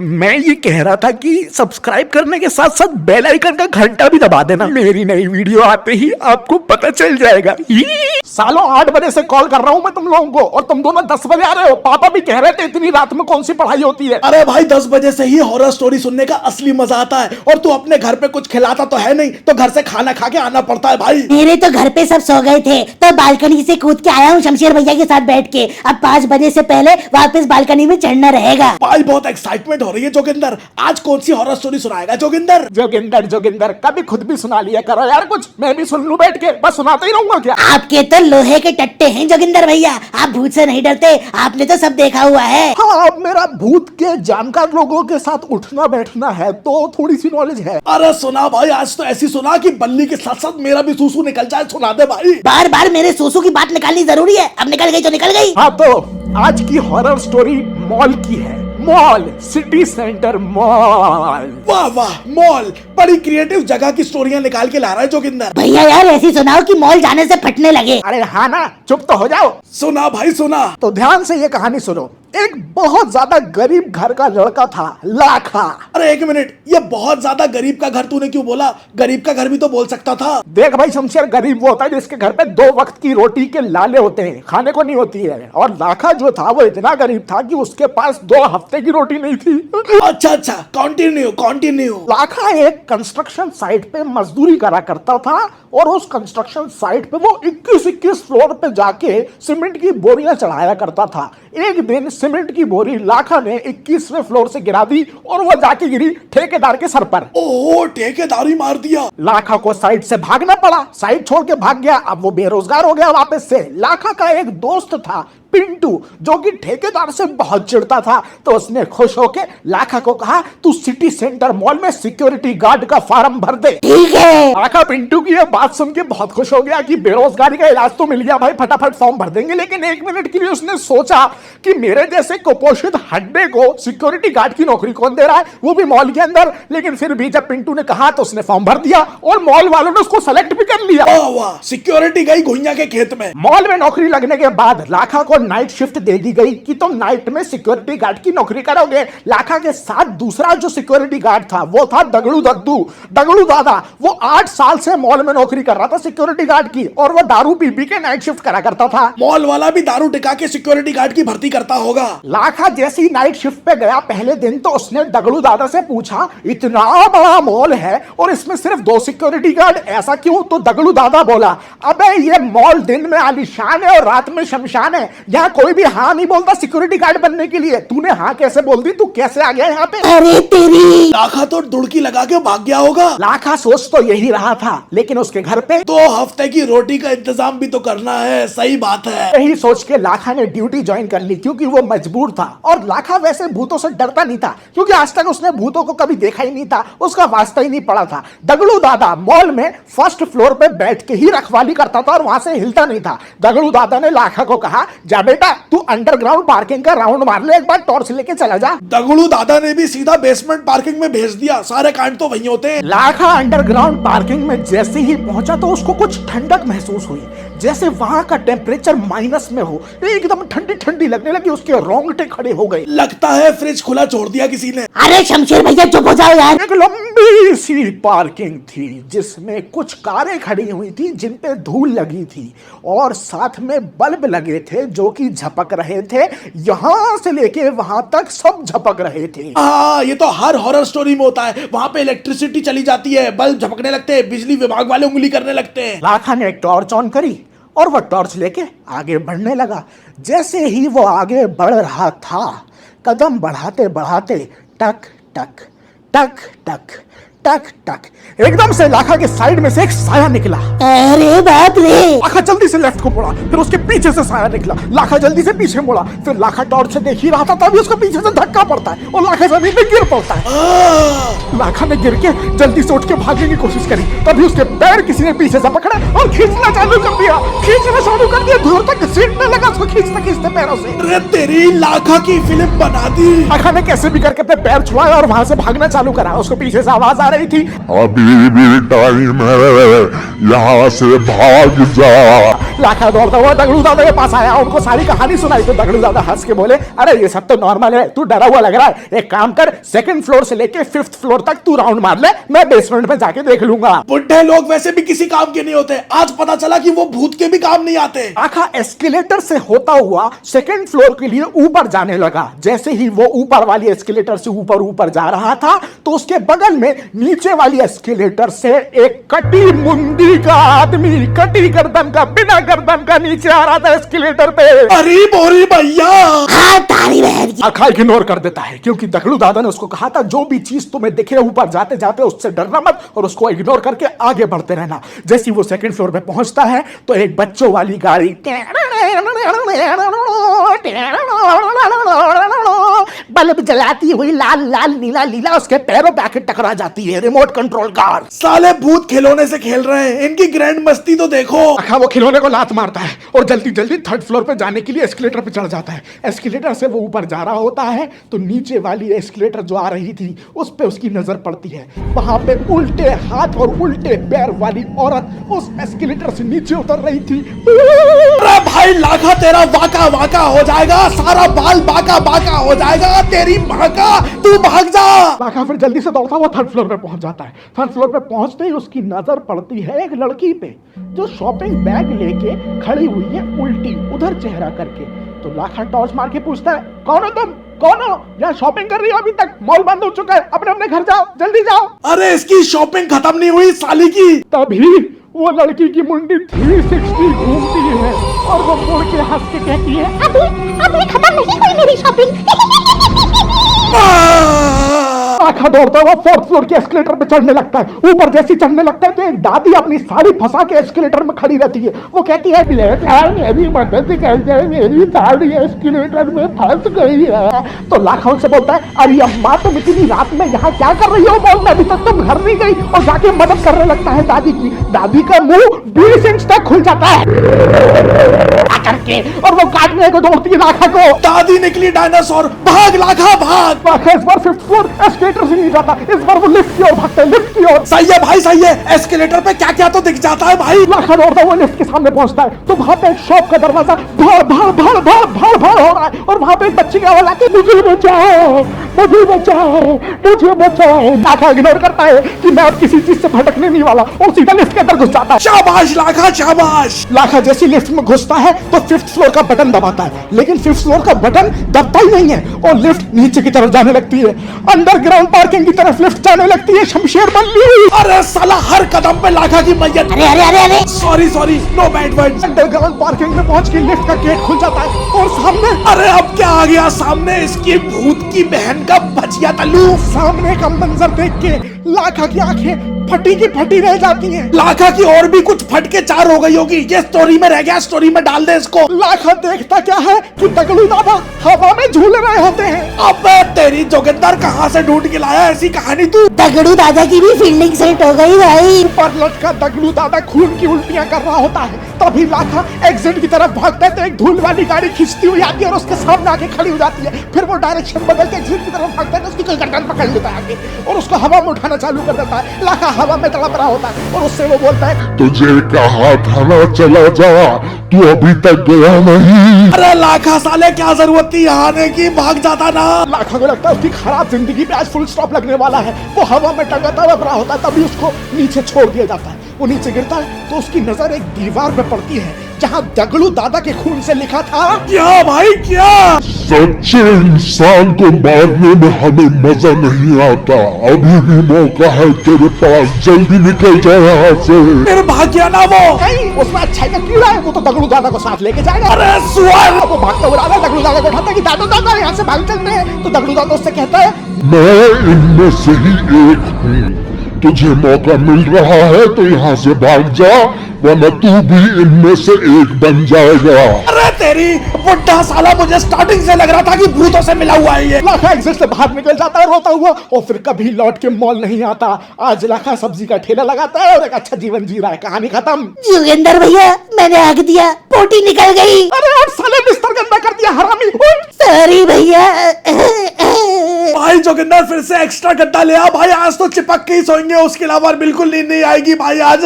मैं ये कह रहा था कि सब्सक्राइब करने के साथ साथ बेल आइकन का घंटा भी दबा देना। मेरी नई वीडियो आते ही आपको पता चल जाएगा। सालों 8 बजे से कॉल कर रहा हूँ मैं तुम लोगों को और तुम दोनों 10 बजे आ रहे हो। पापा भी कह रहे थे इतनी रात में कौन सी पढ़ाई होती है। अरे भाई 10 बजे से ही हॉरर स्टोरी सुनने का असली मजा आता है। और तू अपने घर पे कुछ खिलाता तो है नहीं, तो घर से खाना खा के आना पड़ता है भाई। मेरे तो घर पे सब सो गए थे तो बालकनी से कूद के आया हूँ शमशेर भैया के साथ बैठ के। अब 5 बजे से पहले वापस बालकनी में चढ़ना रहेगा। भाई बहुत एक्साइटमेंट हो रही है जोगिंदर। आज कौन सी हॉरर स्टोरी सुनाएगा जोगिंदर? जोगिंदर कभी खुद भी सुना लिया करो यार कुछ, मैं भी सुन लूं बैठ के। बस सुनाता ही रहूंगा क्या? आपके तो लोहे के टट्टे हैं जोगिंदर भैया, आप भूत से नहीं डरते, आपने तो सब देखा हुआ है। हाँ, अब मेरा भूत के जानकार लोगों के साथ उठना बैठना है तो थोड़ी सी नॉलेज है। अरे सुना भाई, आज तो ऐसी सुना कि बल्ली के साथ साथ मेरा भी सूसू निकल जाए। सुना दे भाई। बार बार मेरे सूसू की बात निकालनी जरूरी है? अब निकल गई तो निकल गई। हाँ तो आज की हॉरर स्टोरी मॉल की है। Mall, city centre mall. वाह वाह, मॉल बड़ी क्रिएटिव जगह की स्टोरियां निकाल के ला रहा है जोगिंदर। भैया यार ऐसी सुनाओ कि मॉल जाने से फटने लगे। अरे हाँ ना, चुप तो हो जाओ। सुना भाई सुना। तो ध्यान से ये कहानी सुनो। एक बहुत ज्यादा गरीब घर का लड़का था, लाखा। अरे एक मिनट, ये बहुत ज्यादा गरीब का घर तूने क्यों बोला? गरीब का घर भी तो बोल सकता था। देख भाई शमशेर, गरीब वो होता है जिसके घर पे 2 वक्त की रोटी के लाले होते हैं, खाने को नहीं होती है। और लाखा जो था वो इतना गरीब था कि उसके पास 2 हफ्ते की रोटी नहीं थी। अच्छा, कंटिन्यू। लाखा एक कंस्ट्रक्शन साइट पे मजदूरी करा करता था और उस कंस्ट्रक्शन साइट पे वो 21 फ्लोर पे जाके सीमेंट की बोरियां चढ़ाया करता था। एक दिन सीमेंट की बोरी लाखा ने 21वें फ्लोर से गिरा दी और वो जाके गिरी ठेकेदार के सर पर। ओह, ठेकेदारी मार दिया। लाखा को साइट से भागना पड़ा, साइट छोड़ के भाग गया। अब वो बेरोजगार हो गया वापस से। लाखा का एक दोस्त था पिंटू, जो कि ठेकेदार से बहुत चिढ़ता था। तो उसने खुश होके लाखा को कहा, तू सिटी सेंटर मॉल में सिक्योरिटी गार्ड का फॉर्म भर दे। ठीक है। लाखा पिंटू की ये बात सुन के बहुत खुश हो गया कि बेरोजगारी का इलाज तो मिल गया भाई, फटाफट फॉर्म भर देंगे। लेकिन 1 मिनट के लिए उसने सोचा कि मेरे जैसे कुपोषित हड्डे को सिक्योरिटी गार्ड की नौकरी कौन दे रहा है, वो भी मॉल के अंदर। लेकिन फिर भी जब पिंटू ने कहा तो उसने फॉर्म भर दिया और मॉल वालों ने उसको सेलेक्ट भी कर लिया। वाह, सिक्योरिटी गई घुइयां के खेत में। मॉल में नौकरी लगने के बाद लाखा को नाइट शिफ्ट दे दी गई कि तुम नाइट में सिक्योरिटी गार्ड की नौकरी करोगे। लाखा के साथ दूसरा जो सिक्योरिटी गार्ड था वो था दगड़ू दादा। वो 8 साल से मॉल में नौकरी कर रहा था सिक्योरिटी गार्ड की, और वो दारू पी के नाइट शिफ्ट करा करता था। मॉल वाला भी दारू टिका के सिक्योरिटी गार्ड की भर्ती करता होगा। लाखा जैसी नाइट शिफ्ट पे गया पहले दिन तो उसने दगड़ू दादा से पूछा, इतना बड़ा मॉल है और इसमें सिर्फ 2 सिक्योरिटी गार्ड, ऐसा क्यों? तो दगड़ू दादा बोला, अबे ये मॉल दिन में आलीशान है और रात में शमशान है, यहाँ कोई भी हाँ नहीं बोलता सिक्योरिटी गार्ड बनने के लिए। तूने हाँ कैसे बोल दी? तू कैसे आ गया यहाँ पे? अरे तेरी। लाखा तो दुड़की लगा के भाग गया होगा। लाखा सोच तो यही रहा था, लेकिन उसके घर पे 2 हफ्ते की रोटी का इंतजाम भी तो करना है। सही बात है। यही सोच के लाखा ने ड्यूटी ज्वाइन कर ली क्योंकि वो मजबूर था। और लाखा वैसे भूतों से डरता नहीं था क्योंकि आज तक उसने भूतों को कभी देखा ही नहीं था, उसका वास्ता ही नहीं पड़ा था। दगड़ू दादा मॉल में फर्स्ट फ्लोर पे बैठ के ही रखवाली करता था और वहां से हिलता नहीं था। दगड़ू दादा ने लाखा को कहा, जा बेटा तू अंडरग्राउंड पार्किंग का राउंड मार ले, एक बार टॉर्च लेके चला जा। दगड़ू दादा ने भी सीधा बेसमेंट पार्किंग में भेज दिया। सारे कांड तो वहीं होते हैं। लाखा अंडरग्राउंड पार्किंग में जैसे ही पहुंचा तो उसको कुछ ठंडक महसूस हुई, जैसे वहां का टेम्परेचर माइनस में हो। एकदम ठंडी ठंडी लगने लगी, उसके रोंगटे खड़े हो गए। लगता है फ्रिज खुला छोड़ दिया किसी ने। अरे शमशेर भैया चुप हो जाओ यार। एक लंबी सी पार्किंग थी जिसमें कुछ कारें खड़ी हुई थी जिन पे धूल लगी थी और साथ में बल्ब लगे थे जो कि झपक रहे थे। यहां से लेके वहां तक सब झपक रहे थे। हाँ, ये तो हर हॉरर स्टोरी में होता है। वहां पे इलेक्ट्रिसिटी चली जाती है, बल्ब झपकने लगते हैं, बिजली विभाग वाले उंगली करने लगते हैं। लाखा ने टॉर्च ऑन करी और वह टॉर्च लेके आगे बढ़ने लगा। जैसे ही वो आगे बढ़ रहा था, कदम बढ़ाते बढ़ाते टक टक टक टक टक टक एकदम से लाखा के साइड में से एक साया निकला। अरे बाप रे। लाखा जल्दी से लेफ्ट को मुड़ा, फिर उसके पीछे से साया निकला। लाखा जल्दी से पीछे मुड़ा, फिर लाखा टॉर्च से देख ही रहा था तभी उसको पीछे से धक्का पड़ता है और लाखा जमीन पे गिर पड़ता है। लाखा ने गिर के जल्दी से उठ के भागने की कोशिश करी, तभी उसके पैर किसी ने पीछे से पकड़ा और खींचना चालू कर दिया। दूर तक घसीटने लगा उसको खींचते खींचते पैरों से। अरे तेरी, लाखा की फिल्म बना दी। लाखा ने कैसे भी करके अपने पैर छुड़ाए और वहां से भागना चालू करा। उसको पीछे से आवाज आ रही थी। अभी भी टाइम है, यहाँ से भाग जा। लाखा दौड़ता हुआ दगड़ू दादा के पास आया, उनको सारी कहानी सुनाई तो दगड़ू दादा हंस के बोले, अरे ये सब तो नॉर्मल है, तू डरा हुआ लग रहा है। एक काम कर, सेकंड फ्लोर से लेके 5th फ्लोर तक तू राउंड मार ले, मैं बेसमेंट में जाके देख लूंगा। बुढ़े लोग वैसे भी किसी काम के नहीं होते, आज पता चला कि वो भूत के भी काम नहीं आते। आखा एस्केलेटर से होता हुआ सेकंड फ्लोर के लिए ऊपर जाने लगा। जैसे ही वो ऊपर वाली एस्केलेटर से ऊपर ऊपर जा रहा था तो उसके बगल में नीचे वाली एस्केलेटर से एक कटी मुंडी का आदमी, कटी गर्दन का, बिना गर्दन का नीचे आ रहा था एस्केलेटर पे। अरे बोरी भैया, हाँ तारी बहन की। आखा इग्नोर कर देता है क्योंकि दगड़ू दादा ने उसको कहा था जो भी चीज तुम्हें दिखे ऊपर जाते जाते उससे डरना मत और उसको इग्नोर करके आगे बढ़ते रहना। जैसे ही वो सेकंड फ्लोर पे पहुंचता है तो एक बच्चों वाली गाड़ी बल्ब जलाती हुई लाल लाल नीला नीला उसके पैरों पे आके टकरा जाती है। Remote control car. साले भूत खिलौने से खेल रहे हैं, इनकी ग्रैंड मस्ती तो देखो। आखा वो खिलौने को लात मारता है और जल्दी जल्दी 3rd फ्लोर पे जाने के लिए एस्केलेटर पे चढ़ जाता है। एस्केलेटर से वो ऊपर जा रहा होता है तो नीचे वाली एस्केलेटर जो आ रही थी उस पे उसकी नजर पड़ती है। वहां पे उल्टे हाथ और उल्टे पैर वाली औरत उस एस्केलेटर से नीचे उतर रही थी। अरे भाई लाखा, तेरा वाका वाका हो जाएगा, सारा बाल बाका बाका हो जाएगा, तेरी माँ का, तू भाग जा। लाखा फिर जल्दी से दौड़ता हुआ 3rd फ्लोर पे पहुंच जाता है। 3rd फ्लोर पे पहुंचते ही उसकी नजर पड़ती है एक लड़की पे जो शॉपिंग बैग लेके खड़ी हुई है उल्टी उधर चेहरा करके। तो लाखा टॉर्च मार के पूछता है, कौन हो तुम, कौन हो, यहाँ शॉपिंग कर रही हो? अभी तक मॉल बंद हो चुका है, अपने अपने घर जाओ, जल्दी जाओ। अरे इसकी शॉपिंग खत्म नहीं हुई साली की। तभी वो लड़की की मुंडी 360 घूमती है और वो मुड़ के हंस के कहती है, अभी खत्म नहीं हुई मेरी शॉपिंग। आखा दौड़ता हुआ 4th फ्लोर के एस्केलेटर पे चढ़ने लगता है। ऊपर जैसे चढ़ने लगता है तो एक दादी अपनी साड़ी फंसा के एस्केलेटर में खड़ी रहती है। वो कहती है, मेरी मदद कर दे, मेरी साड़ी एस्केलेटर में फंस गई है। तो लाखा उनसे बोलता है, अरे अम्मा तुम इतनी रात में यहाँ क्या कर रही हो मॉल में, अभी तक तुम घर नहीं गई। और जाके मदद करने लगता है दादी की। दादी का मुंह 20 इंच तक खुल जाता है करके और वो काटने को दौड़ती है लाखा को। दादी निकली डायनासोर, भाग लाखा भाग। लाखा इस बार 5th फ्लोर एस्केलेटर से नहीं जाता, इस बार वो लिफ्ट की ओर भागता है, लिफ्ट की ओर। सही है भाई, सही है, एस्केलेटर पे क्या क्या तो दिख जाता है भाई। लाखा दौड़ता हुआ लिफ्ट के सामने पहुंचता है तो वहां पे एक शॉप का दरवाजा भाड़ भाड़ भाड़ भाड़ भाड़ भाड़ हो रहा है और वहां पे एक बच्ची की आवाज आती है, मुझे बचाओ, मुझे बचाओ, मुझे बचाओ। लाखा इग्नोर करता है कि मैं अब किसी चीज से भटकने नहीं वाला और सीधा लिफ्ट के अंदर घुस जाता है। शाबाश लाखा, शाबाश। लाखा जैसे लिफ्ट में घुसता है तो 5th फ्लोर का बटन दबाता है, लेकिन 5th फ्लोर का बटन दबता ही नहीं है और लिफ्ट नीचे की तरफ जाने लगती है। अंडरग्राउंड पार्किंग की तरफ लिफ्ट जाने लगती है, शमशेर बल्ली। अरे साला हर कदम पे लाखा की मैयत। अरे अरे अरे अरे, sorry sorry, no bad words. Underground parking में पहुंच के लिफ्ट का गेट खुल जाता है और सामने, अरे अब क्या आ गया सामने, इसकी भूत की बहन का भजिया तल्लू। सामने का मंजर देख के लाखा की आंखें फटी की फटी रह जाती हैं। लाखा की और भी कुछ फटके 4 हो गई होगी, ये स्टोरी में रह गया, स्टोरी में डाल दे इसको। लाखा देखता क्या है कि दगड़ू दादा हवा में झूल रहे होते हैं। अबे तेरी जोगिंदर कहाँ से ढूंढ के लाया ऐसी कहानी तू। दगड़ू दादा की भी फील्डिंग सेट हो गई भाई। ऊपर लटका दगड़ू दादा खून की उल्टियां कर रहा होता है। तभी लाखा एग्जिट की तरफ भागता है तो एक धूल वाली गाड़ी खींचती हुई आती है और उसके सामने आके खड़ी हो जाती है। फिर वो डायरेक्शन बदल के एग्जिट की तरफ भागता है तो उसकी कोई गर्दन पकड़ लेता है आगे और उसको हवा में उठाना चालू कर देता है। लाखा हवा में तड़प रहा होता है और उससे वो बोलता है, तुझे कहा था ना चला जा, तू अभी तक गया नहीं। अरे लाखा साले क्या जरूरत थी यहाँ आने की, भाग जाता ना। लाखा को लगता है उसकी खराब जिंदगी पे आज फुल स्टॉप लगने वाला है। वो हवा में टंगा तड़प रहा होता है, तभी उसको नीचे छोड़ दिया जाता है। वो नीचे गिरता है तो उसकी नजर एक दीवार पे पड़ती है जहाँ दगड़ू दादा के खून से लिखा था, क्या भाई क्या। सच्चे इंसान को मारने में हमें मजा नहीं आता, अभी भी मौका है तेरे पास, जल्दी निकल जा यहाँ से। फिर भाग गया ना वो। नहीं उसमें अच्छाई का कीड़ा है, वो तो दगड़ू दादा को साथ लेके जाएगा। अरे सुअर। वो भागता हुआ आता है, दगड़ू दादा को उठाता है कि दादा दादा यहाँ से भाग चलते हैं। तो दगड़ू दादा उससे कहता है, मैं इनमें से ही एक हूँ, तुझे मौका मिल रहा है तो यहाँ से भाग जा, वरना तू भी इनमें से एक बन जाएगा। अरे तेरी बुढ़ा साला, मुझे स्टार्टिंग से लग रहा था कि भूतों से मिला हुआ है ये। लाखा एग्जिट से बाहर निकल जाता है रोता हुआ और फिर कभी लौट के मॉल नहीं आता। आज लाखा सब्जी का ठेला लगाता है और एक अच्छा जीवन जी रहा है। कहानी खत्म। जोगिंदर भैया मैंने आग दिया, पोटी निकल गई। अरे और साले बिस्तर गंदा कर दिया हरामी। सॉरी भैया। भाई भाई जोगिंदर फिर से एक्स्ट्रा गद्दा ले आ भाई, आज तो चिपक के ही सोएंगे, उसके अलावा बिल्कुल नींद नहीं आएगी भाई आज।